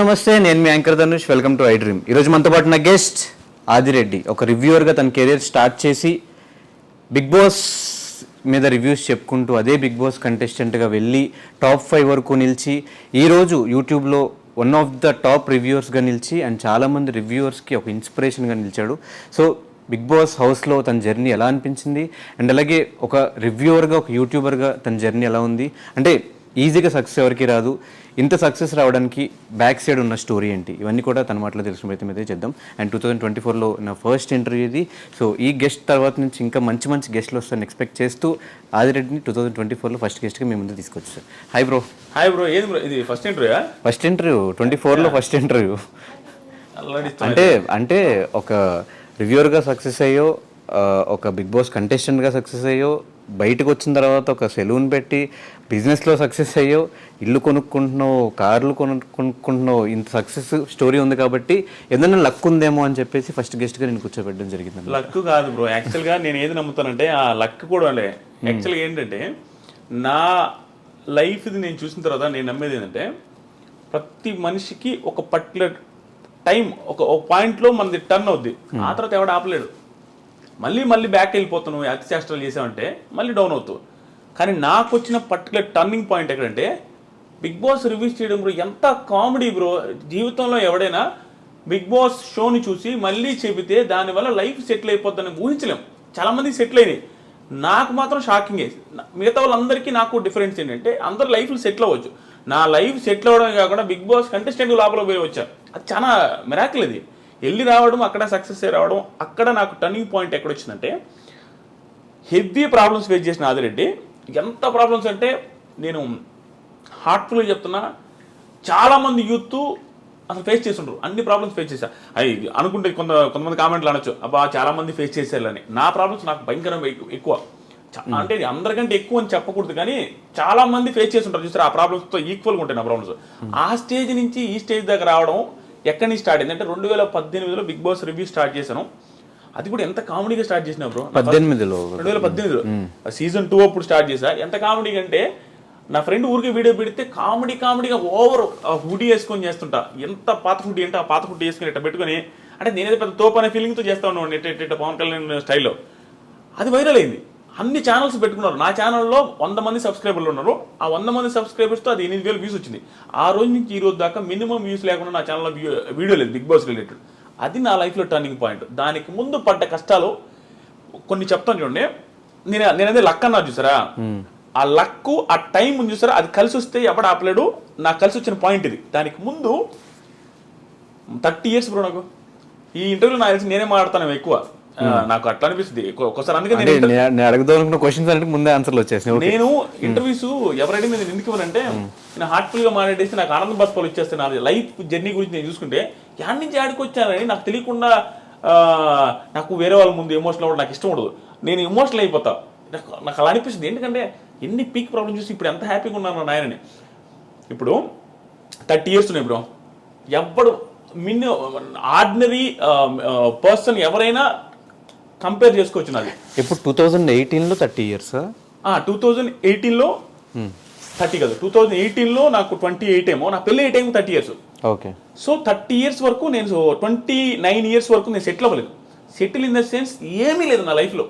నమస్తే, నేను మీ anchor Dhanush. Welcome to I dream. ఈరోజు మనతో పాటు నా గెస్ట్ ఆదిరెడ్డి. ఒక రివ్యూవర్గా తన కెరీర్ స్టార్ట్ చేసి బిగ్ బాస్ మీద రివ్యూస్ చెప్పుకుంటూ అదే బిగ్ బాస్ కంటెస్టెంట్గా వెళ్ళి టాప్ 5 వరకు నిలిచి ఈరోజు యూట్యూబ్లో వన్ ఆఫ్ ద టాప్ రివ్యూవర్స్గా నిలిచి అండ్ చాలామంది రివ్యూవర్స్కి ఒక ఇన్స్పిరేషన్గా నిలిచాడు. సో బిగ్ బాస్ హౌస్లో తన జర్నీ ఎలా అనిపించింది అండ్ అలాగే ఒక రివ్యూవర్గా ఒక యూట్యూబర్గా తన జర్నీ ఎలా ఉంది, అంటే ఈజీగా సక్సెస్ ఎవరికి రాదు, ఇంత సక్సెస్ రావడానికి బ్యాక్ సైడ్ ఉన్న స్టోరీ ఏంటి, ఇవన్నీ కూడా తన మాటలో తెలిసిన ప్రయత్నం అయితే చేద్దాం. అండ్ 2024లో నా ఫస్ట్ ఇంటర్వ్యూ ఇది. సో ఈ గెస్ట్ తర్వాత నుంచి ఇంకా మంచి మంచి గెస్ట్లు వస్తారని ఎక్స్పెక్ట్ చేస్తూ ఆదిరెడ్డిని 2024లో ఫస్ట్ గెస్ట్గా మీ ముందు తీసుకొచ్చారు. Hi bro. Hi bro. ఏది బ్రో ఇది ఫస్ట్ ఇంటర్వ్యూ? ఫస్ట్ ఇంటర్వ్యూ 24లో ఫస్ట్ ఇంటర్వ్యూ. అంటే ఒక రివ్యూవర్గా సక్సెస్ అయ్యో, ఒక బిగ్ బాస్ కంటెస్టెంట్గా సక్సెస్ అయ్యో, బయటకు వచ్చిన తర్వాత ఒక సెలూన్ పెట్టి బిజినెస్లో సక్సెస్ అయ్యో, ఇల్లు కొనుక్కుంటున్నావు, కార్లు కొనుక్కుంటున్నావు, ఇంత సక్సెస్ స్టోరీ ఉంది కాబట్టి ఏదైనా లక్ ఉందేమో అని చెప్పేసి ఫస్ట్ గెస్ట్గా నేను కూర్చోబెట్టడం జరిగింది. లక్ కాదు బ్రో, యాక్చువల్గా నేను ఏది నమ్ముతానంటే ఆ లక్ కూడా లే. యాక్చువల్గా ఏంటంటే నా లైఫ్ది నేను చూసిన తర్వాత నేను నమ్మేది ఏంటంటే ప్రతి మనిషికి ఒక పర్టికులర్ టైం ఒక పాయింట్లో మనది టర్న్ అవుద్ది. ఆ తర్వాత ఎవడు ఆపలేడు. మళ్ళీ బ్యాక్ వెళ్ళిపోతున్నావు, అతి చేష్టలు చేసామంటే మళ్ళీ డౌన్ అవుతావు. కానీ నాకు వచ్చిన పర్టికులర్ టర్నింగ్ పాయింట్ ఎక్కడంటే బిగ్ బాస్ రివ్యూస్ చేయడం బ్రో. ఎంత కామెడీ బ్రో. జీవితంలో ఎవడైనా బిగ్ బాస్ షోని చూసి మళ్ళీ చెబితే దానివల్ల లైఫ్ సెటిల్ అయిపోద్దని ఊహించలేం. చాలామందికి సెటిల్ అయినాయి, నాకు మాత్రం షాకింగ్. మిగతా వాళ్ళందరికీ నాకు డిఫరెన్స్ ఏంటంటే అందరు లైఫ్లో సెటిల్ అవ్వచ్చు. నా లైఫ్ సెటిల్ అవ్వడమే కాకుండా బిగ్ బాస్ కంటెస్టెంట్ లోపల పోయి వచ్చా. అది చాలా మిరాకిల్. ఇది వెళ్ళి రావడం, అక్కడ సక్సెస్ అయ్యి రావడం. అక్కడ నాకు టర్నింగ్ పాయింట్ ఎక్కడ వచ్చిందంటే హెవీ ప్రాబ్లమ్స్ ఫేస్ చేసిన ఆదిరెడ్డి. ఎంత ప్రాబ్లమ్స్ అంటే నేను హార్ట్ఫుల్గా చెప్తున్నా, చాలామంది యూత్ అసలు ఫేస్ చేస్తుండ్రు. అన్ని ప్రాబ్లమ్స్ ఫేస్ చేశా. అవి అనుకుంటే కొంతమంది కామెంట్లు అనొచ్చు, అబ్బా చాలామంది ఫేస్ చేసేయాలని. నా ప్రాబ్లమ్స్ నాకు భయంకరంగా ఎక్కువ. అంటే అందరికంటే ఎక్కువ అని చెప్పకూడదు, కానీ చాలా మంది ఫేస్ చేస్తుంటారు చూసారు. ఆ ప్రాబ్లమ్స్తో ఈక్వల్గా ఉంటాయి నా ప్రాబ్లమ్స్. ఆ స్టేజ్ నుంచి ఈ స్టేజ్ దగ్గర రావడం ఎక్కడి నుంచి స్టార్ట్ అయింది అంటే 2018లో బిగ్ బాస్ రివ్యూ స్టార్ట్ చేశాను. అది కూడా ఎంత కామెడీగా స్టార్ట్ చేసినా బ్రో. 2018లో సీజన్ 2 అప్పుడు స్టార్ట్ చేశా. ఎంత కామెడీగా అంటే నా ఫ్రెండ్ ఊరికి వీడియో పెడితే కామెడీగా ఓవర్ హుడీ వేసుకొని చేస్తుంటా. ఎంత పాత హుడీ అంటే ఆ పాత హుడీ వేసుకొని ఇట్లా పెట్టుకొని, అంటే నేనేదో పెద్ద తోపు అనే ఫీలింగ్తో చేస్తా ఉన్నాను ఇట్ట పవన్ కళ్యాణ్ స్టైల్లో. అది వైరల్ అయింది. అన్ని ఛానల్స్ పెట్టుకున్నారు. నా ఛానల్లో 100 మంది సబ్స్క్రైబర్లు ఉన్నారు. ఆ 100 మంది సబ్స్క్రైబర్స్తో అది 8,000 వ్యూస్ వచ్చింది. ఆ రోజు నుంచి ఈ రోజు దాకా మినిమం వ్యూస్ లేకుండా నా ఛానల్లో వీడియో లేదు బిగ్ బాస్ రిలేటెడ్. అది నా లైఫ్లో టర్నింగ్ పాయింట్. దానికి ముందు పడ్డ కష్టాలు కొన్ని చెప్తాను చూడండి. నేనదే లక్ అన్నా చూసారా, ఆ లక్ ఆ టైం ఉంది చూసారా, అది కలిసి వస్తే ఎవడు ఆపలేడు. నాకు కలిసి వచ్చిన పాయింట్ ఇది. దానికి ముందు 30 ఇయర్స్ బ్రో నాకు. ఈ ఇంటర్వ్యూలో నాకు తెలిసి నేనే మాట్లాడతాను ఎక్కువ. నాకు అట్లా అనిపిస్తుంది ఒకసారి. అందుకే ముందే ఆన్సర్లు వచ్చేసాయి. నేను ఇంటర్వ్యూస్ ఎవరైనా నేను ఎందుకు ఇవ్వనంటే నేను హార్ట్ఫుల్గా మాట్లాడేసి నాకు ఆనంద బాష్పాలు ఇచ్చేస్తే నా లైఫ్ జర్నీ గురించి నేను చూసుకుంటే యాడ్ నుంచి యాడికి వచ్చానని నాకు తెలియకుండా నాకు వేరే వాళ్ళ ముందు ఎమోషనల్ అవ్వడం నాకు ఇష్టం ఉండదు. నేను ఎమోషనల్ అయిపోతా. నాకు అలా అనిపిస్తుంది. ఎందుకంటే ఎన్ని పీక్ ప్రాబ్లమ్స్ చూసి ఇప్పుడు ఎంత హ్యాపీగా ఉన్నాను నాయనని. ఇప్పుడు 30 ఇయర్స్ ఉన్నాయి బ్రో. ఎవ్వడు ఆర్డినరీ పర్సన్ ఎవరైనా కంపేర్ చేసుకోవచ్చు. నాది ఇప్పుడు 2018లో 30 ఇయర్స్. 2018లో 30 కాదు, 2018లో నాకు 28 ఏమో. నా పెళ్ళి 8 ఏమో 30 ఇయర్స్. ఓకే. సో 30 ఇయర్స్ వరకు నేను 29 ఇయర్స్ వరకు నేను సెటిల్ అవ్వలేదు. సెటిల్ ఇన్ ద సెన్స్ ఏమీ లేదు నా లైఫ్లో.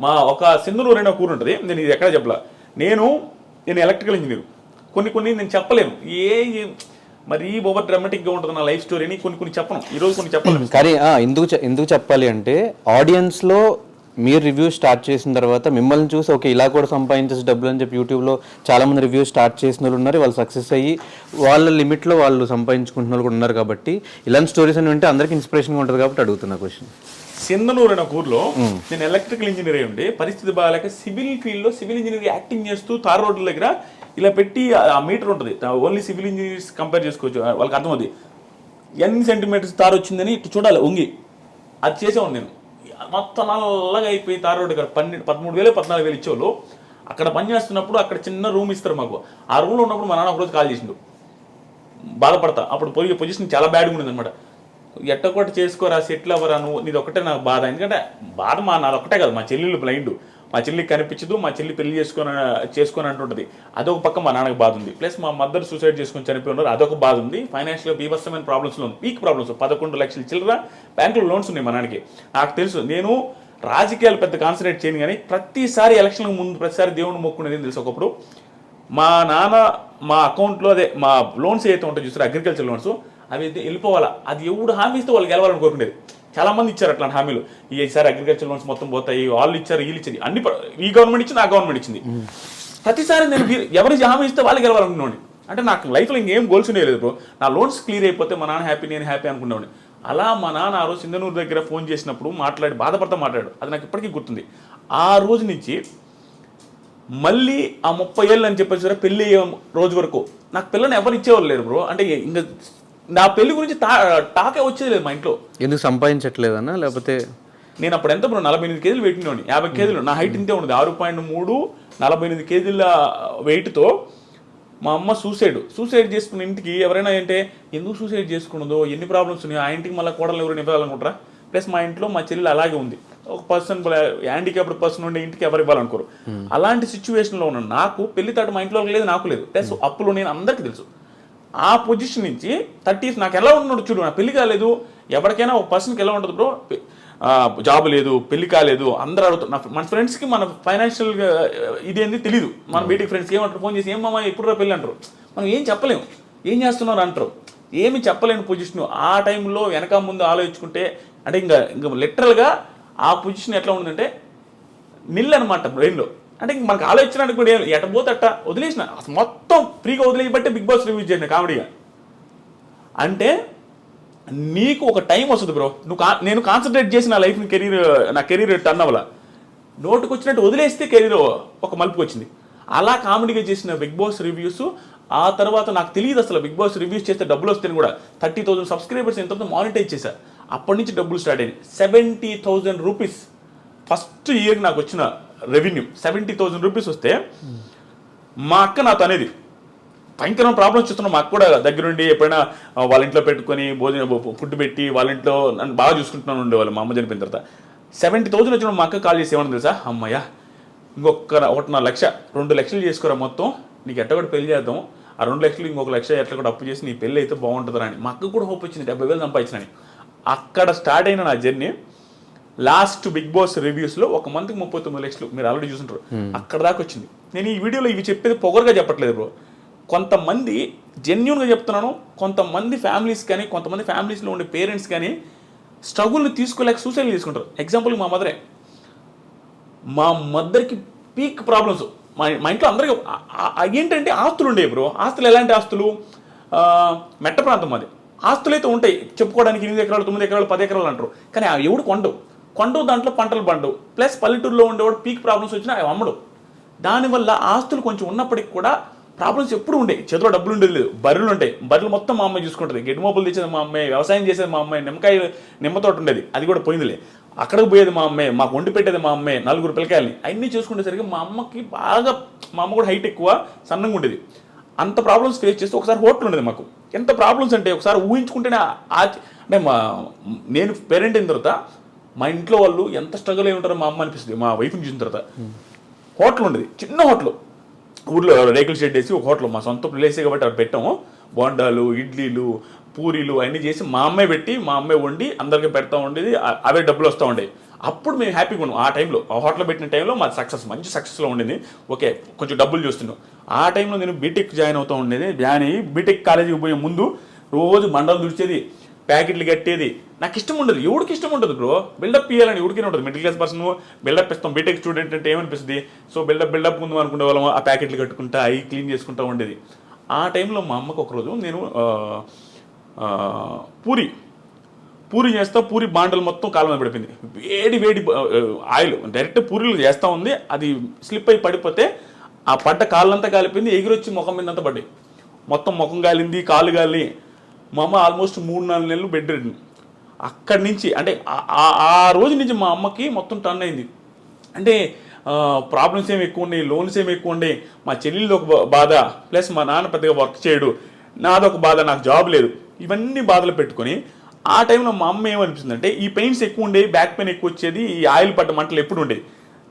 మా ఒక సింధనూరు అనే ఊరు ఉంటుంది, నేను ఇది ఎక్కడ చెప్పలా. నేను ఎలక్ట్రికల్ ఇంజనీర్. కొన్ని నేను చెప్పలేను. మరి ఓవర్ డ్రామాటిక్గా ఉంటుంది నా లైఫ్ స్టోరీని. కొన్ని చెప్పను ఈరోజు, కొన్ని చెప్పలేను. కానీ ఎందుకు చెప్పాలి అంటే ఆడియన్స్లో మీరు రివ్యూ స్టార్ట్ చేసిన తర్వాత మిమ్మల్ని చూసి ఓకే ఇలా కూడా సంపాదించేసి డబ్బులు అని చెప్పి యూట్యూబ్లో చాలామంది రివ్యూ స్టార్ట్ చేసిన వాళ్ళు ఉన్నారు. వాళ్ళు సక్సెస్ అయ్యి వాళ్ళ లిమిట్లో వాళ్ళు సంపాదించుకుంటున్న వాళ్ళు కూడా ఉన్నారు. కాబట్టి ఇలాంటి స్టోరీస్ అని వింటే అందరికీ ఇన్స్పిరేషన్గా ఉంటుంది కాబట్టి అడుగుతున్నా క్వశ్చన్. సింధనూరు అనే ఊర్లో నేను ఎలక్ట్రికల్ ఇంజనీర్ అయి ఉండి పరిస్థితి బాగాలేక సివిల్ ఫీల్డ్లో సివిల్ ఇంజనీర్ యాక్టింగ్ చేస్తూ తార్ రోడ్ల దగ్గర ఇలా పెట్టి ఆ మీటర్ ఉంటుంది. ఓన్లీ సివిల్ ఇంజనీర్స్ కంపేర్ చేసుకోవచ్చు, వాళ్ళకి అర్థమవుతుంది. ఎన్ని సెంటీమీటర్స్ తారు వచ్చిందని ఇటు చూడాలి వంగి. అది చేసేవాడు నేను. మొత్తం నల్లగా అయిపోయి తార్ రోడ్డు దగ్గర 13,000 14,000 ఇచ్చేవాళ్ళు. అక్కడ పని చేస్తున్నప్పుడు అక్కడ చిన్న రూమ్ ఇస్తారు మాకు. ఆ రూమ్లో ఉన్నప్పుడు మా నాన్న ఒకరోజు కాల్ చేసిండు. బాధపడతా. అప్పుడు పోయి పొజిషన్ చాలా బ్యాడ్గా ఉండేది అనమాట. ఎట్టకొట్టి చేసుకోరా, సెటిల్ అవ్వరా, నీది ఒకటే నాకు బాధ. ఎందుకంటే బాధ నాది ఒకటే కాదు, మా చెల్లెళ్ళు బ్లైండ్. మా చెల్లికి కనిపించదు, మా చెల్లి పెళ్లి చేసుకొని అంటుంటుంది. అదొక పక్క మా నాన్నకి బాధ ఉంది. ప్లస్ మా మదర్ సూసైడ్ చేసుకొని చనిపోయి ఉన్నారు, అదొక బాధ ఉంది. ఫైనాన్షియల్గా బీభత్సమైన ప్రాబ్లమ్స్లో ఉంది, పీక్ ప్రాబ్లమ్స్. 11 లక్షల చిల్లర బ్యాంకులో లోన్స్ ఉన్నాయి మా నాన్నకి. నాకు తెలుసు, నేను రాజకీయాలు పెద్ద కాన్సన్ట్రేట్ చేయను, కానీ ప్రతిసారి ఎలక్షన్కి ముందు ప్రతిసారి దేవుని మొక్కునేది తెలుసు. ఒకప్పుడు మా నాన్న మా అకౌంట్లో అదే మా లోన్స్ ఏదైతే ఉంటాయో చూస్తారు, అగ్రికల్చర్ లోన్స్, అవి అయితే వెళ్ళిపోవాలా. అది ఎవడు హామీ ఇస్తే వాళ్ళు గెలవాలని కోరుకునేది. చాలా మంది ఇచ్చారు అట్లాంటి హామీలు. ఈసారి అగ్రికల్చర్ లోన్స్ మొత్తం పోతాయి, వాళ్ళు ఇచ్చారు, వీళ్ళు ఇచ్చింది, అన్ని ఈ గవర్నమెంట్ ఇచ్చింది, ఆ గవర్నమెంట్ ఇచ్చింది. ప్రతిసారి నేను ఎవరికి హామీ ఇస్తే వాళ్ళు గెలవాలనుకున్నాను. అంటే నాకు లైఫ్లో ఇంకేం గోల్స్ ఉండేది బ్రో. నా లోన్స్ క్లియర్ అయిపోతే మా నాన్న హ్యాపీ, నేను హ్యాపీ అనుకునేవాడిని. అలా మా నాన్న ఆ రోజు సింధనూరు దగ్గర ఫోన్ చేసినప్పుడు బాధపడతా మాట్లాడాడు. అది నాకు ఇప్పటికీ గుర్తుంది. ఆ రోజు నుంచి మళ్ళీ ఆ 30 ఏళ్ళు అని చెప్పేసి పెళ్ళి అయ్యే రోజు వరకు నాకు పిల్లని ఎవరు ఇచ్చేవాళ్ళు లేరు బ్రో. అంటే ఇంకా నా పెళ్లి గురించి టాకే వచ్చేది లేదు మా ఇంట్లో. ఎందుకు సంపాదించట్లేదన్నా, లేకపోతే నేను అప్పుడు ఎంత బ్రో 48 కేజీలు పెట్టినోని, 50 కేజీలు నా హైట్ ఇంతే ఉండదు, 6.3, 48 కేజీల వెయిట్తో మా అమ్మ సూసైడ్ చేసుకున్న ఇంటికి ఎవరైనా అంటే ఎందుకు సూసైడ్ చేసుకున్నదో, ఎన్ని ప్రాబ్లమ్స్ ఉన్నాయో, ఆ ఇంటికి మళ్ళీ కోడలు ఎవరు ఇవ్వాలనుకుంటారా. ప్లస్ మా ఇంట్లో మా చెల్లెలు అలాగే ఉంది, ఒక పర్సన్ హ్యాండిక్యాప్డ్ పర్సన్ ఉండే ఇంటికి ఎవరు ఇవ్వాలనుకోరు. అలాంటి సిచ్యువేషన్లో ఉన్న నాకు పెళ్లి తాటు మా ఇంట్లో లేదు, నాకు లేదు. ప్లస్ అప్పులు నేను అందరికీ తెలుసు. ఆ పొజిషన్ నుంచి 30s నాకు ఎలా ఉన్నాడు చూడు. నా పెళ్లి కాలేదు, ఎవరికైనా ఒక పర్సన్కి ఎలా ఉంటుంది బ్రో, జాబ్ లేదు, పెళ్లి కాలేదు, అందరూ అడుగుతారు. మన ఫ్రెండ్స్కి మన ఫైనాన్షియల్గా ఇదేంది తెలియదు. మన బీటెక్ ఫ్రెండ్స్కి ఏమంటారు, ఫోన్ చేసి ఏమమ్మా ఎప్పుడు పెళ్ళి అంటారు. మనం ఏం చెప్పలేము, ఏం చేస్తున్నారు అంటారు, ఏమి చెప్పలేని పొజిషన్. ఆ టైంలో వెనక ముందు ఆలోచించుకుంటే అంటే ఇంకా లిటరల్గా ఆ పొజిషన్ ఎట్లా ఉందంటే నిల్ అనమాట బ్రెయిన్లో. అంటే ఇంక మనకు ఆలోచించడానికి కూడా ఎట పోతే అట్ట వదిలేసిన, అసలు మొత్తం ఫ్రీగా వదిలేయబట్టే బిగ్ బాస్ రివ్యూ చేసిన కామెడీగా. అంటే నీకు ఒక టైం వస్తుంది బ్రో, నేను కాన్సన్ట్రేట్ చేసి నా లైఫ్ని నా కెరీర్ టర్న్ అవ్వాల, నోటుకు వచ్చినట్టు వదిలేస్తే కెరీర్ ఒక మలుపుకి వచ్చింది. అలా కామెడీగా చేసిన బిగ్ బాస్ రివ్యూస్. ఆ తర్వాత నాకు తెలియదు అసలు బిగ్ బాస్ రివ్యూస్ చేస్తే డబ్బులు వస్తాయని కూడా. 30,000 సబ్స్క్రైబర్స్ ఎంతో మానిటైజ్ చేశారు. అప్పటి నుంచి డబ్బులు స్టార్ట్ అయింది. 70,000 రూపీస్ ఫస్ట్ ఇయర్ నాకు వచ్చిన రెవెన్యూ. 70,000 రూపీస్ వస్తే మా అక్క నాతో అనేది భయంకరమైన ప్రాబ్లమ్స్ చూస్తున్నాం. మా అక్క కూడా దగ్గరుండి ఎప్పుడైనా వాళ్ళ ఇంట్లో పెట్టుకొని ఫుడ్ పెట్టి వాళ్ళ ఇంట్లో నన్ను బాగా చూసుకుంటున్నాను ఉండేవాళ్ళు. మా అమ్మ చనిపోయిన తర్వాత 70,000 వచ్చిన మా అక్క కాల్ చేసి ఏమన్నా తెలుసా, అమ్మయ్య ఇంకొక 1.5 లక్ష 2 లక్షలు చేసుకోరా, మొత్తం నీకు ఎట్ట కూడా పెళ్లి చేద్దాం, ఆ 2 లక్షలు ఇంకొక 1 లక్ష ఎట్లా కూడా అప్పు చేసి నీ పెళ్ళి అయితే బాగుంటుందని అని. మా అక్క కూడా హోప్ వచ్చింది, 70,000 సంపాదించినని. అక్కడ స్టార్ట్ అయిన నా జర్నీ లాస్ట్ బిగ్ బాస్ రివ్యూస్లో 1 మంత్కి 39 లక్షలు మీరు ఆల్రెడీ చూసుంటారు, అక్కడ దాకా వచ్చింది. నేను ఈ వీడియోలో ఇవి చెప్పేది పొగరుగా చెప్పట్లేదు బ్రో. కొంతమంది జెన్యూన్గా చెప్తున్నాను, కొంతమంది ఫ్యామిలీస్ కానీ కొంతమంది ఫ్యామిలీస్లో ఉండే పేరెంట్స్ కానీ స్ట్రగుల్ని తీసుకోలేక సూసైడ్ తీసుకుంటారు. ఎగ్జాంపుల్ మా మా మదర్కి పీక్ ప్రాబ్లమ్స్. మా ఇంట్లో అందరికీ ఏంటంటే ఆస్తులు ఉండేవి బ్రో. ఆస్తులు ఎలాంటి ఆస్తులు, మెట్ట ప్రాంతం అది. ఆస్తులు అయితే ఉంటాయి చెప్పుకోవడానికి, 8 ఎకరాలు 9 ఎకరాలు 10 ఎకరాలు అంటారు, కానీ అవి ఎవడు కొండవు దాంట్లో పంటలు పండవు. ప్లస్ పల్లెటూరులో ఉండేవాడు పీక్ ప్రాబ్లమ్స్ వచ్చినా అవి అమ్మడు. దానివల్ల ఆస్తులు కొంచెం ఉన్నప్పటికి కూడా ప్రాబ్లమ్స్ ఎప్పుడు ఉండే. చేతిలో డబ్బులు ఉండేది లేదు. బర్రెలు ఉంటాయి, బర్రెలు మొత్తం మా అమ్మాయి చూసుకుంటుంది. గడ్డి మోపులు తెచ్చేది మా అమ్మాయి, వ్యవసాయం చేసేది మా అమ్మాయి, నిమ్మ తోట ఉండేది, అది కూడా పోయిందిలే. అక్కడికి పోయేది మా అమ్మాయి, మాకు వండి పెట్టేది మా అమ్మాయి, 4 పిల్లకాయలని. అన్నీ చూసుకునేసరికి మా అమ్మకి బాగా, మా అమ్మ కూడా హైట్ ఎక్కువ, సన్నంగా ఉండేది. అంత ప్రాబ్లమ్స్ ఫేస్ చేస్తే ఒకసారి హోటల్ ఉండేది మాకు. ఎంత ప్రాబ్లమ్స్ అంటే ఒకసారి ఊహించుకుంటేనే అంటే నేను పేరెంట్ అయిన తర్వాత మా ఇంట్లో వాళ్ళు ఎంత స్ట్రగుల్ అయి ఉంటారో మా అమ్మ అనిపిస్తుంది. మా వైఫ్ని చూసిన తర్వాత హోటల్ ఉండేది, చిన్న హోటల్, ఊర్లో రేకుల షెడ్ వేసి ఒక హోటల్, మా సొంత ప్లేసే కాబట్టి అవి పెట్టాము. బోండాలు, ఇడ్లీలు, పూరీలు అన్నీ చేసి మా అమ్మాయి పెట్టి మా అమ్మాయి వండి అందరికీ పెడతా ఉండేది. అవే డబ్బులు వస్తూ ఉండేవి. అప్పుడు మేము హ్యాపీగా ఉన్నాం. ఆ టైంలో ఆ హోటల్ పెట్టిన టైంలో మా మంచి సక్సెస్లో ఉండేది. ఓకే, కొంచెం డబ్బులు చూస్తున్నాం. ఆ టైంలో నేను బీటెక్ జాయిన్ అవుతూ ఉండేది. జాయిన్ అయ్యి బీటెక్ కాలేజీకి పోయే ముందు రోజు మండలు దుడిచేది, ప్యాకెట్లు కట్టేది. నాకు ఇష్టం ఉండదు, ఎవరికి ఇష్టం ఉంటుంది బ్రో. బిల్డప్ ఇవ్వాలని ఎవరికైనా ఉంటుంది. మిడిల్ క్లాస్ పర్సన్ బిల్డప్ ఇస్తాం. బీటెక్ స్టూడెంట్ అంటే ఏమనిపిస్తుంది, సో బిల్డప్ ముందు అనుకునే వాళ్ళం. ఆ ప్యాకెట్లు కట్టుకుంటా అవి క్లీన్ చేసుకుంటూ ఉండేది. ఆ టైంలో మా అమ్మకు ఒకరోజు నేను పూరి చేస్తా, పూరి బాండలు మొత్తం కాలం మీద పడిపోయింది. వేడి ఆయిల్ డైరెక్ట్ పూరీలు చేస్తూ ఉంది, అది స్లిప్ అయి పడిపోతే ఆ పడ్డ కాళ్ళంతా కాలిపోయింది, ఎగిరొచ్చి ముఖం మీద అంతా పడ్డాయి. మొత్తం ముఖం కాలింది, కాళ్ళు కాలి. మా అమ్మ ఆల్మోస్ట్ 3-4 నెలలు బెడ్ రెడ్. అక్కడి నుంచి అంటే ఆ రోజు నుంచి మా అమ్మకి మొత్తం టర్న్ అయింది. అంటే ప్రాబ్లమ్స్ ఏమి ఎక్కువ ఉన్నాయి, లోన్స్ ఏమి ఎక్కువ ఉన్నాయి, మా చెల్లెళ్ళది ఒక బాధ, ప్లస్ మా నాన్న పెద్దగా వర్క్ చేయడు, నాదొక బాధ, నాకు జాబ్ లేదు, ఇవన్నీ బాధలు పెట్టుకొని ఆ టైంలో మా అమ్మ ఏమనిపిస్తుంది అంటే ఈ పెయిన్స్ ఎక్కువ ఉండేవి, బ్యాక్ పెయిన్ ఎక్కువ వచ్చేది, ఈ ఆయిల్ పడ్డ మంటలు ఎప్పుడు ఉండేవి.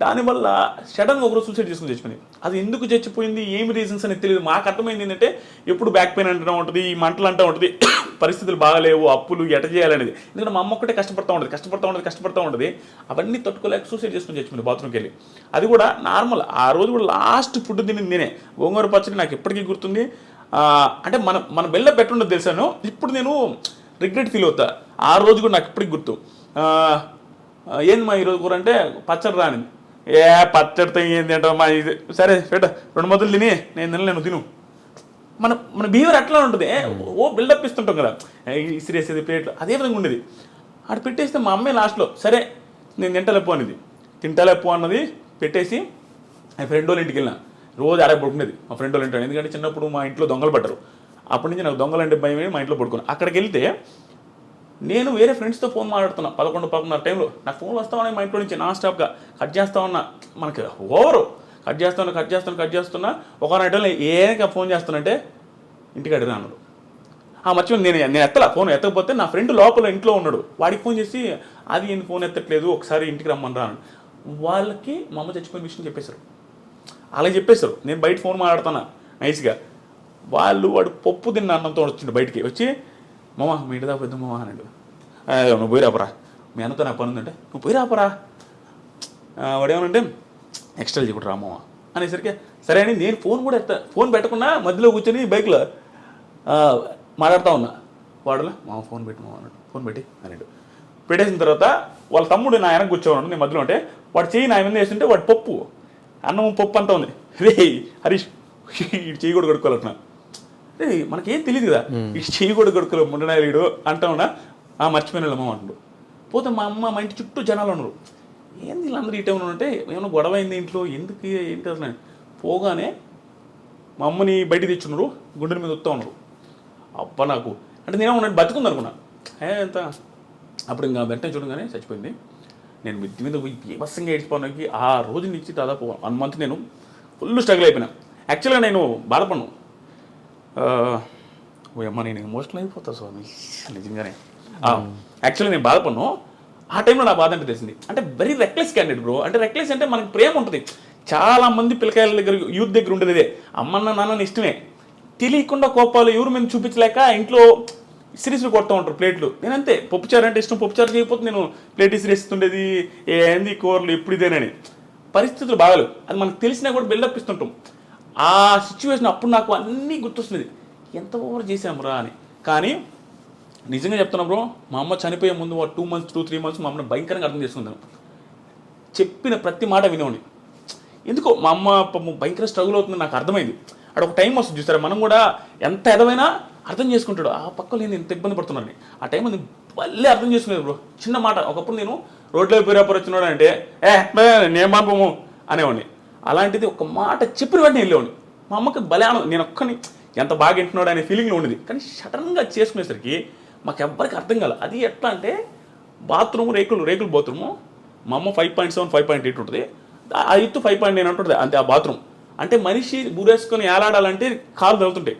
దానివల్ల సడన్గా ఒకరోజు సూసైడ్ చేసుకుని చచ్చిపోయింది. అది ఎందుకు చచ్చిపోయింది, ఏమి రీజన్స్ అనేది తెలియదు. మాకు అర్థమైంది ఏంటంటే ఎప్పుడు బ్యాక్ పెయిన్ అంటూ ఉంటుంది, ఈ మంటలు అంటూ ఉంటుంది, పరిస్థితులు బాగాలేవు, అప్పులు ఎట చేయాలనేది. ఎందుకంటే మా అమ్మ ఒక్కటే కష్టపడతా ఉంటుంది. అవన్నీ తట్టుకోలేక సూసైడ్ చేసుకుని చచ్చిపోయింది బాత్రూమ్కి వెళ్ళి. అది కూడా నార్మల్. ఆ రోజు కూడా లాస్ట్ ఫుడ్ తిని నేనే గోంగూర పచ్చడి నాకు ఎప్పటికీ గుర్తుంది. అంటే మన బెల్ల పెట్టుండదు తెలుసాను. ఇప్పుడు నేను రిగ్రెట్ ఫీల్ అవుతా. ఆ రోజు కూడా నాకు ఇప్పటికి గుర్తు. ఏంది మా ఈరోజు కూర అంటే పచ్చడి రానిది. పచ్చడితో ఏంది అంటే మా ఇది సరే పెట్ట 2 ముద్దలు తిని నేను తినలేను తిను. మన బిహేవియర్ అట్లా ఉంటుంది. బిల్డప్ ఇస్తుంటాం కదా, ఇసిరేసేది ప్లేట్లు, అదే విధంగా ఉండేది. అక్కడ పెట్టేస్తే మా అమ్మాయి లాస్ట్లో సరే నేను తింటలేపు అన్నది పెట్టేసి ఆ ఫ్రెండ్ వాళ్ళ ఇంటికి వెళ్ళిన. రోజు ఆడే పడుకునేది మా ఫ్రెండ్ వాళ్ళ ఇంట్లో. ఎందుకంటే చిన్నప్పుడు మా ఇంట్లో దొంగలు పడ్డారు. అప్పటి నుంచి నాకు దొంగలు అంటే భయమే, మా ఇంట్లో పడుకున్నాను. అక్కడికి వెళ్తే నేను వేరే ఫ్రెండ్స్తో ఫోన్ మాట్లాడుతున్నా 11-11:30 టైంలో. నాకు ఫోన్లు వస్తా ఉన్నాయి మా ఇంట్లో నుంచి నాన్ స్టాప్గా. కట్ చేస్తా ఉన్నా, మనకి ఓవరు కట్ చేస్తున్నా. ఒక టైంలో ఏక ఫోన్ చేస్తానంటే ఇంటికి అడిగినా అన్నాడు. మర్చిపోయింది, నేను ఫోన్ ఎత్తకపోతే నా ఫ్రెండ్ లోపల ఇంట్లో ఉన్నాడు. వాడికి ఫోన్ చేసి అది నేను ఫోన్ ఎత్తట్లేదు, ఒకసారి ఇంటికి రమ్మని రాను. వాళ్ళకి మా అమ్మ చచ్చిపోయిన విషయం చెప్పేశారు. అలా చెప్పేశారు. నేను బయట ఫోన్ మాట్లాడుతున్నా నైస్గా. వాడు పప్పు తిన్న అన్నంతో వచ్చిండు బయటికి వచ్చి, మామ మీ ఇంటి దాకా పెద్ద మామ అన్నాడు. నువ్వు పోయి రాపరా, మీ అన్నతో నాకు పని ఉందంటే నువ్వు పోయి రాపరా. వాడేమనంటే ఎక్స్ట్రా చెప్పు రా మామ అనేసరికి సరే అని నేను ఫోన్ పెట్టకుండా మధ్యలో కూర్చొని బైక్లో మాట్లాడుతూ ఉన్నా. వాడులా మామ ఫోన్ పెట్టి మామ అన్నాడు. ఫోన్ పెట్టి అన్నాడు. పెట్టేసిన తర్వాత వాళ్ళ తమ్ముడు నా వెనక కూర్చోన్నాడు, నేను మధ్యలో ఉంటే వాడు చెయ్యి నా మీద వేస్తుంటే వాడు అన్నం పప్పు అంతా ఉంది. రే హరీష్ చెయ్యి కూడా కడుక్కోవాలన్నా. రే మనకేం తెలియదు కదా, ఈ చెయ్యి కూడా కడుక్కోలే ముండనాయుడు అంటా ఉన్నా. మర్చిపోయిన అమ్మ అంటుడు. పోతే మా ఇంటి చుట్టూ జనాలు ఉన్నారు. ఏంది వీళ్ళందరూ ఈ టైంలో ఉంటే ఏమైనా గొడవ అయింది ఇంట్లో, ఎందుకు ఏంటి అసలు. పోగానే మా అమ్మని బయట తెచ్చున్నారు, గుండెల మీద వస్తూ ఉన్నారు. అబ్బా నాకు అంటే నేనే ఉన్నట్టు బతుకుంది అనుకున్నా. ఎంత అప్పుడు ఇంకా వెంటనే చూడగానే చచ్చిపోయింది. నేను మిద్ది మీద పోయి బీభత్సంగా ఏడ్చిపోవడానికి ఆ రోజు నుంచి దాదాపు 1 month నేను ఫుల్ స్ట్రగుల్ అయిపోయినా. యాక్చువల్గా నేను బాధపడ్ను. అమ్మ నేను ఎమోషనల్ అయిపోతా స్వామి నిజంగానే. యాక్చువల్గా నేను బాధపడ్ను. ఆ టైంలో నా బాధ అంటే తెలిసింది. అంటే వెరీ రెక్లెస్ క్యాండిడేట్ బ్రో. అంటే రెక్లెస్ అంటే మనకి ప్రేమ ఉంటుంది. చాలామంది పిల్లకాయల దగ్గర యూత్ దగ్గర ఉండేది ఇదే, అమ్మన్న నాన్న ఇష్టమే, తెలియకుండా కోపాలు ఎవరి మీద చూపించలేక ఇంట్లో సిరీస్లు కొడుతూ ఉంటారు ప్లేట్లు. నేనంతే, పప్పుచారు అంటే ఇష్టం, పప్పుచారు చేయకపోతే నేను ప్లేట్ ఇస్తుండేది, ఏంది కూరలు ఎప్పుడు ఇదేనని. పరిస్థితులు బాగాలేవు, అది మనకు తెలిసినా కూడా బిల్డప్ ఇస్తుంటాం. ఆ సిచ్యువేషన్ అప్పుడు నాకు అన్నీ గుర్తొస్తుంది, ఎంత ఓవర్ చేసాము అని. కానీ నిజంగా చెప్తున్నా బ్రో, మా అమ్మ చనిపోయే ముందు 2 months 2-3 months మా అమ్మని భయంకరంగా అర్థం చేసుకుందాను. చెప్పిన ప్రతి మాట వినేవాడిని. ఎందుకో మా అమ్మ భయంకర స్ట్రగుల్ అవుతుంది నాకు అర్థమైంది. అక్కడ ఒక టైం వస్తుంది చూసారా, మనం కూడా ఎంత ఎదవైనా అర్థం చేసుకుంటాడు. ఆ పక్కలో నేను ఎంత ఇబ్బంది పడుతున్నాను ఆ టైం అది మళ్ళీ అర్థం చేసుకునేది బ్రో. చిన్న మాట, ఒకప్పుడు నేను రోడ్లో పేరాపర్ వచ్చినాడు అంటే నేను పంపము అనేవాడిని. అలాంటిది ఒక మాట చెప్పిన వెంటనే వెళ్ళేవాడిని. మా అమ్మకి భలే నేను ఒక్కని ఎంత బాగా వింటున్నాడు అనే ఫీలింగ్లో ఉండేది. కానీ సడన్గా చేసుకునేసరికి మాకు ఎవ్వరికి అర్థం కాదు. అది ఎట్లా అంటే బాత్రూమ్ రేకులు బాత్రూము. మా అమ్మ 5.7 5.8 ఉంటుంది, ఆ ఎత్తు 5.9 ఉంటుంది అంతే ఆ బాత్రూమ్. అంటే మనిషి ఊరేసుకొని ఏలాడాలంటే కాలు తగులుతుంటాయి.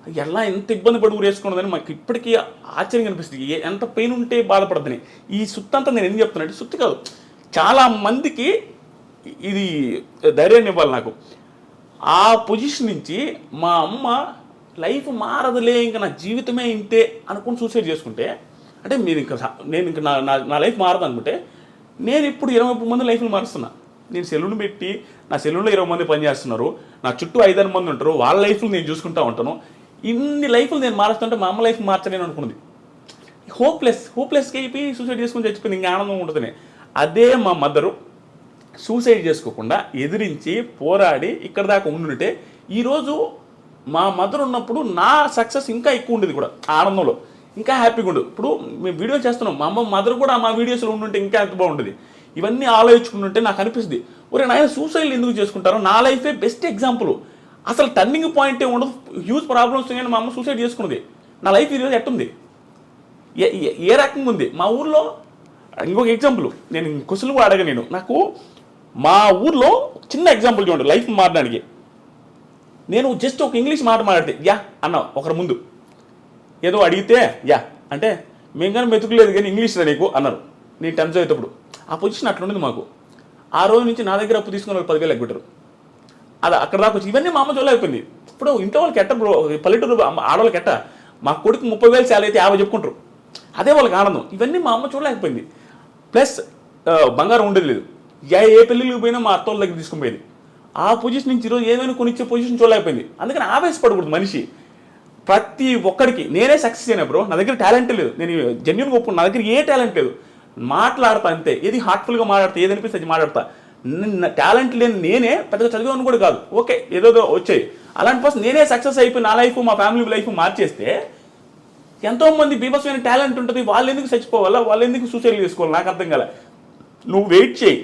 ఎలా ఎంత ఇబ్బంది పడి ఊరేసుకున్నదని మాకు ఇప్పటికీ ఆశ్చర్యం అనిపిస్తుంది. ఎంత పెయిన్ ఉంటే బాధపడద్దని. ఈ సుత్తంతా నేను ఎందుకు చెప్తున్నా అంటే, సుత్తి కాదు, చాలా మందికి ఇది ధైర్యాన్ని ఇవ్వాలి నాకు. ఆ పొజిషన్ నుంచి మా అమ్మ లైఫ్ మారదులే, ఇంకా నా జీవితమే ఇంతే అనుకుని సూసైడ్ చేసుకుంటే, అంటే నేను ఇంకా నా లైఫ్ మారదు అనుకుంటే, నేను ఇప్పుడు 20 మంది లైఫ్ని మారుస్తున్నా. నేను సెలూన్ పెట్టి నా సెలూన్లో 20 మంది పనిచేస్తున్నారు, నా చుట్టూ 5-6 మంది ఉంటారు, వాళ్ళ లైఫ్లు నేను చూసుకుంటూ ఉంటాను. ఇన్ని లైఫ్లు నేను మారుస్తుంటే మా అమ్మ లైఫ్ మార్చలేను అనుకున్నది. హోప్లెస్గా అయిపోయి సూసైడ్ చేసుకుని చచ్చిపోయింది, ఇంకా ఆనందం ఉంటుంది. అదే మా మదరు సూసైడ్ చేసుకోకుండా ఎదిరించి పోరాడి ఇక్కడ దాకా ఉండుంటే ఈరోజు మా మదర్ ఉన్నప్పుడు నా సక్సెస్ ఇంకా ఎక్కువ ఉండేది కూడా, ఆనందంలో ఇంకా హ్యాపీగా ఉండదు. ఇప్పుడు మేము వీడియో చేస్తున్నాం, మా అమ్మ మదర్ కూడా మా వీడియోస్లో ఉండుంటే ఇంకా ఎంత బాగుంటుంది. ఇవన్నీ ఆలోచించుకుంటుంటే నాకు అనిపిస్తుంది, ఒరే నాయన సూసైడ్ ఎందుకు చేసుకుంటారో, నా లైఫే బెస్ట్ ఎగ్జాంపుల్. అసలు టర్నింగ్ పాయింటే ఉండదు, హ్యూజ్ ప్రాబ్లమ్స్ కానీ మా అమ్మ సూసైడ్ చేసుకున్నది. నా లైఫ్ ఈరోజు ఎట్టుంది, ఏ రకంగా ఉంది. మా ఊర్లో ఇంకొక ఎగ్జాంపుల్, నేను క్వశ్చన్ కూడా అడగా. నాకు మా ఊర్లో చిన్న ఎగ్జాంపుల్ చూడండి లైఫ్ మారడానికి. నేను జస్ట్ ఒక ఇంగ్లీష్ మాట మాట్లాడితే యా అన్న ఒకరి ముందు, ఏదో అడిగితే యా అంటే మేము కానీ మెతుకులేదు కానీ ఇంగ్లీష్ రా నీకు అన్నారు. నేను 10th చదివేటప్పుడు ఆ పొజిషన్ అట్లా ఉండేది మాకు. ఆ రోజు నుంచి నా దగ్గర అప్పు తీసుకున్న వాళ్ళు 10,000 ఎగ్గొట్టారు. అది అక్కడ దాకా వచ్చి ఇవన్నీ మా అమ్మ చూడలే అయిపోయింది. ఇప్పుడు ఇంట్లో వాళ్ళకి ఎట్ట బ్రో, పల్లెటూరు ఆడవాళ్ళకి ఎట్ట, మా కొడుకు 30,000 శాలరీ అయితే 50 చెప్పుకుంటారు, అదే వాళ్ళకి ఆనందం. ఇవన్నీ మా అమ్మ చూడలేకపోయింది. ప్లస్ బంగారం ఉండేది లేదు. ఏ పెళ్ళిళ్ళకి పోయినా మా అత్తోళ్ళ దగ్గర తీసుకుని పోయేది. ఆ పొజిషన్ నుంచి ఈరోజు ఏమైనా కొనిచ్చే పొజిషన్ చూడలేకపోయింది. అందుకని ఆవేశపడకూడదు మనిషి. ప్రతి ఒక్కడికి నేనే సక్సెస్ అయినా బ్రో, నా దగ్గర టాలెంట్ లేదు, నేను జెన్యున్గా ఒప్పుకున్నా, నా దగ్గర ఏ టాలెంట్ లేదు, మాట్లాడతా అంతే. ఏది హార్ట్ఫుల్గా మాట్లాడతా, ఏది అనిపిస్తే అది మాట్లాడతా. టాలెంట్ లేని నేనే పెద్దగా చదివాను కూడా కాదు, ఓకే ఏదో వచ్చాయి. అలాంటి పర్సన్ నేనే సక్సెస్ అయిపోయి నా లైఫ్ మా ఫ్యామిలీ లైఫ్ మార్చేస్తే ఎంతోమంది బీభత్సమైన టాలెంట్ ఉంటుంది, వాళ్ళు ఎందుకు చచ్చిపోవాలా, వాళ్ళు ఎందుకు సూసైడ్ చేసుకోవాలి, నాకు అర్థం కాలే. నువ్వు వెయిట్ చేయి.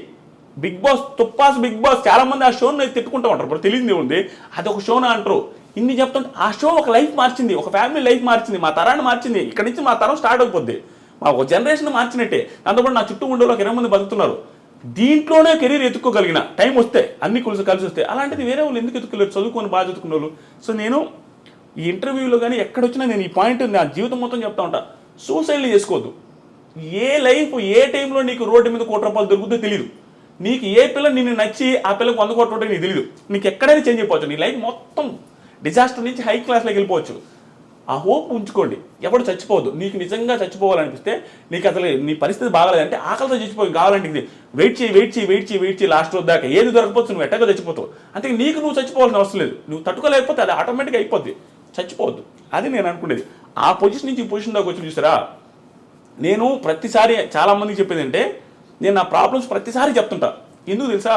బిగ్ బాస్ తుప్పాస్ బిగ్ బాస్ చాలా మంది ఆ షోని తిట్టుకుంటూ ఉంటారు, ఇప్పుడు తెలియదు ఉంది అది ఒక షోనా అంటారు. ఇన్ని చెప్తుంటే ఆ షో ఒక లైఫ్ మార్చింది, ఒక ఫ్యామిలీ లైఫ్ మార్చింది, మా తరాన్ని మార్చింది. ఇక్కడ నుంచి మా తరం స్టార్ట్ అయిపోద్ది, మా ఒక జనరేషన్ మార్చినట్టే. దాంతోపాటు నా చుట్టూ ఉండే ఒక 20 మంది బతుకుతున్నారు. దీంట్లోనే కెరీర్ ఎత్తుక్కోగలిగిన టైం వస్తే, అన్ని కలిసి వస్తే. అలాంటిది వేరే వాళ్ళు ఎందుకు ఎత్తుకోలేరు, చదువుకొని బాగా చదువుకున్న వాళ్ళు. సో నేను ఈ ఇంటర్వ్యూలో కానీ ఎక్కడొచ్చినా నేను ఈ పాయింట్ నా జీవితం మొత్తం చెప్తా ఉంటా, సూసైడ్లు చేసుకోవద్దు. ఏ లైఫ్ ఏ టైంలో నీకు రోడ్డు మీద ₹1 దొరుకుతుందో తెలియదు. నీకు ఏ పిల్ల నిన్ను నచ్చి ఆ పిల్లకి 100 కోట్లు ఉంటే నీకు తెలియదు. నీకు ఎక్కడైనా చేంజ్ అయిపోవచ్చు, నీ లైఫ్ మొత్తం డిజాస్టర్ నుంచి హై క్లాస్లోకి వెళ్ళిపోవచ్చు. ఆ హోప్ ఉంచుకోండి, ఎవడు చచ్చిపోవద్దు. నీకు నిజంగా చచ్చిపోవాలనిపిస్తే, నీకు అసలు నీ పరిస్థితి బాగాలేదంటే, ఆకలితో చచ్చిపోయి కావాలంటే ఇది వెయిట్ చేయి లాస్ట్ రోజు దాకా ఏది దొరకపోవచ్చు, నువ్వు ఎట్టగా చచ్చిపోతావు. అంటే నీకు నువ్వు చచ్చిపోవాల్సిన అవసరం లేదు, నువ్వు తట్టుకోలేకపోతే అది ఆటోమేటిక్గా అయిపోద్ది. చచ్చిపోవద్దు, అది నేను అనుకునేది. ఆ పొజిషన్ నుంచి ఈ పొజిషన్ దాకా వచ్చి చూసారా. నేను ప్రతిసారి చాలామందికి చెప్పేది అంటే, నేను నా ప్రాబ్లమ్స్ ప్రతిసారి చెప్తుంటా. ఎందుకు తెలుసా,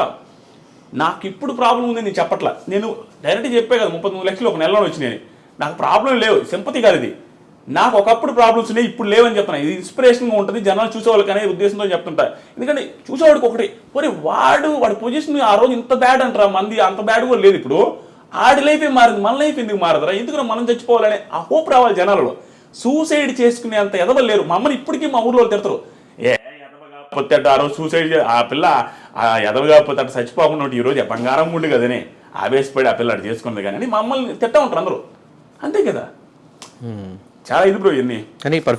నాకు ఇప్పుడు ప్రాబ్లం ఉంది నేను చెప్పట్లా. నేను డైరెక్ట్గా చెప్పే కదా 33 లక్షలు ఒక నెలలో వచ్చినాయి. నాకు ప్రాబ్లం లేవు, సింపతి కాదు ఇది. నాకు ఒకప్పుడు ప్రాబ్లమ్స్ ఉన్నాయి, ఇప్పుడు లేవని చెప్తున్నా. ఇది ఇన్స్పిరేషన్గా ఉంటుంది, జనాలు చూసేవాళ్ళకి అనే ఉద్దేశంతో చెప్తుంటా. ఎందుకంటే చూసేవాడికి ఒకటి, మరి వాడి పొజిషన్ ఆ రోజు ఇంత బ్యాడ్ అంటారా, మంది అంత బ్యాడ్ కూడా లేదు. ఇప్పుడు ఆడి లైఫే మారింది, మన లైఫ్ ఎందుకు మారదురా, ఎందుకు మనం చచ్చిపోవాలనే ఆ హోప్ రావాలి జనాలలో. సూసైడ్ చేసుకునే అంత ఎదవలు లేరు. మా అమ్మని ఇప్పటికీ మా ఊర్లో తిడతారు, ఎదవగాపోతే ఆ రోజు సూసైడ్ ఆ పిల్ల ఎదవగాపోతే అటు చచ్చిపోకుండా ఈరోజు బంగారం ఉండి కదనే ఆవేశపడి ఆ పిల్ల అటు చేసుకున్నది కానీ మా అమ్మల్ని తిట్టా ఉంటారు అందరూ. అంతే కదా, చాలా ఇది బ్రో ఇవన్నీ. కానీ